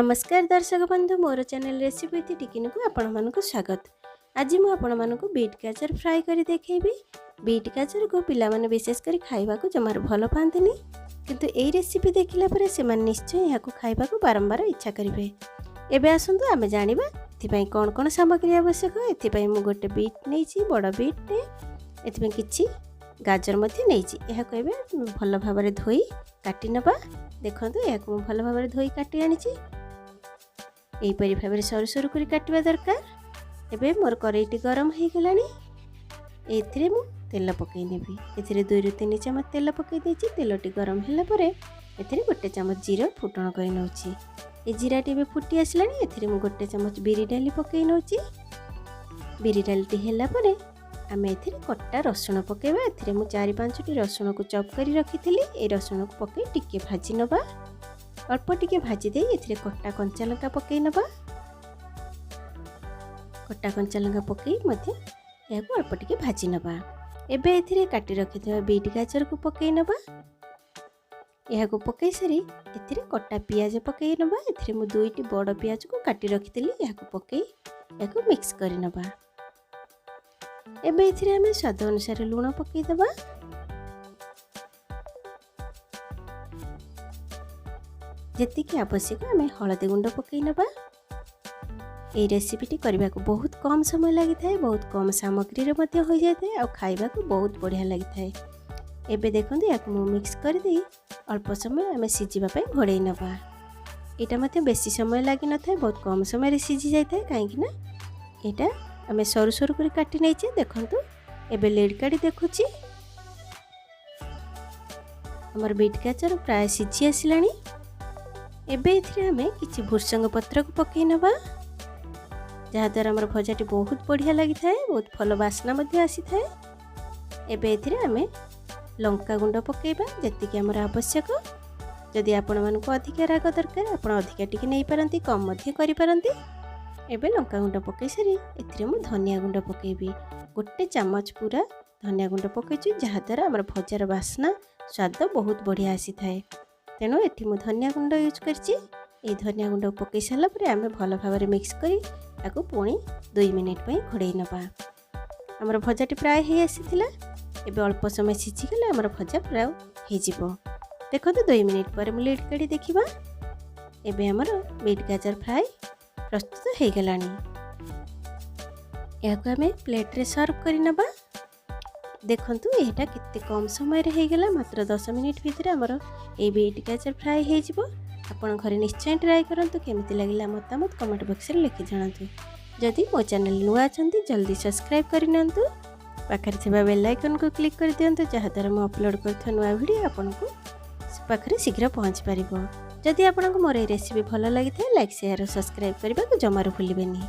नमस्कार दर्शक बंधु मोर चैनल रेसिपी विथ टिकिनी को आपण मानक स्वागत। आज मु आपण मानक बीट गाजर फ्राई करी देखेबी। बीट गाजर को पिला माने विशेष करी खाइबा को जमार भल पांतनी, किंतु एई रेसिपी देखिला परे से मान निश्चय या को खाइबा को बारंबार इच्छा करिवे। एबे आसंतु आमे जानिबा एथिपई कोन कोन सामग्री आवश्यक। एथिपई मु गोटे बीट नैची, बड़ बीट ने एथिपई किछि गाजर मध्ये नैची। एहा कहबे भल भाबरे धोई काटी नबा। देखंतु या को भल भाबरे धोई काटी आनिछि। एई परि भाबरे सरू सरू करी काटिबा दरकार। एबे मोर करेईटी गरम हे गेलानी। एथिरे मु तेल पकई नेबी। एथिरे 2 रु 3 चमच तेल पकई देछि। तेलटी गरम हैला परे एथिरे 1 चमच जीरा फुटण करी नउछि। ए जीराटी बे फुटी आसलानी। एथिरे मु 1 चमच बिरी डाली पकई नउछि। बिरी डालटी हैला परे आमे एथिरे कट्टा रसुण पकेबा। एथिरे मु 4-5 टी रसुण को चॉप करी रखिथिली। ए रसुण को पकई टिके भाजी नबा। अल्प टिके भाजी दे एथिरे कट्टा कंचा लंका पकई नबा। कट्टा कंचा लंका पकई मध्ये या को अल्प टिके भाजी नबा। एबे एथिरे काटी रखिथबा बीट गाजर को पकई नबा। या को पकई सरी एथिरे कट्टा पियाज पकई नबा। एथिरे मु 2 टी बड़ पियाज को काटी रखिथिली। या को पकई या को मिक्स करी नबा। एबे एथिरे हमें स्वाद अनुसार लूण पकई दबा। जेति कि आवश्यक हमें हळदी गुंड पकई नबा। ए रेसिपीटी करबा को बहुत कम समय लागि थाए, बहुत कम सामग्री रे मध्ये होई जाय थाए, आ खाइबा को बहुत बढ़िया लागि थाए। एबे देखंतु या को मिक्स कर देई अल्प समय हमें सिजिबा पई घोड़ै नबा। एटा मध्ये बेसी समय लागि न थाए, बहुत कम समय रे सिजि जाय थाए। काहे कि ना एटा हमें सरू सरू करी काटी नै छी। देखंतु एबे लेड काडी देखुची हमर बीट गाजर प्राय सिझी आसिलानी। एबे इथिरे हमें किछि भुर्संग पत्र को पकई नबा, जहा द्वारा हमर भजाटी बहुत बढ़िया लागि थाए, बहुत फल वासना मध्ये आसी थाए। एबे इथिरे हमें लंका गुंड पकेबा जेति कि हमर आवश्यक। जदि आपण मानको अधिक राग दरकार आपण अधिक टिके नै परंती, कम मध्ये करि परंती। एबे लंका गुंड पकई सरी एथिरे मु धनिया गुंड पकेबी। 1 चमच पूरा धनिया गुंड पकईछु, जहा द्वारा हमर भजार वासना स्वाद बहुत बढ़िया आसी थाए। तेणु एठी मु धनिया गुंड यूज करछि। ए धनिया गुंड पकई साला परे आमे भल भाबरे मिक्स करी ताको पुणी 2 मिनिट पई घोड़ै नबा। हमर भजाटी प्राय हे आसीथिला। एबे अल्प समय सिझी गेले हमर भजा प्राय हे जिवो। देखंतु 2 मिनिट पर मु लीड काडी देखिबा। एबे हमर बीट गाजर फ्राई प्रस्तुत हे गेलानी। या को हमें प्लेट रे सर्व करि नबा। देखंतु एटा कितने कम समय रे हे गेला। मात्र 10 मिनिट भितर हमर ए बीट गाजर फ्राई हे जिवो। आपण घरे निश्चय ट्राई करंतु। केमिति लागिला मतामत कमेंट बॉक्स रे लिखि जणांतु। जदि मो चैनल नुआ अछंती जल्दी सब्सक्राइब करि नंतु। पाखरे थिबा बेल आइकन को क्लिक कर दियंतु, जहा द्वारा मो अपलोड करथा नुआ वीडियो आपन को पाखरे शीघ्र पहुंच परिबो। जदि आपन को मोर ए रेसिपी भल लागि थाए लाइक शेयर और सब्सक्राइब करबा को जमारो भूलिबेनी।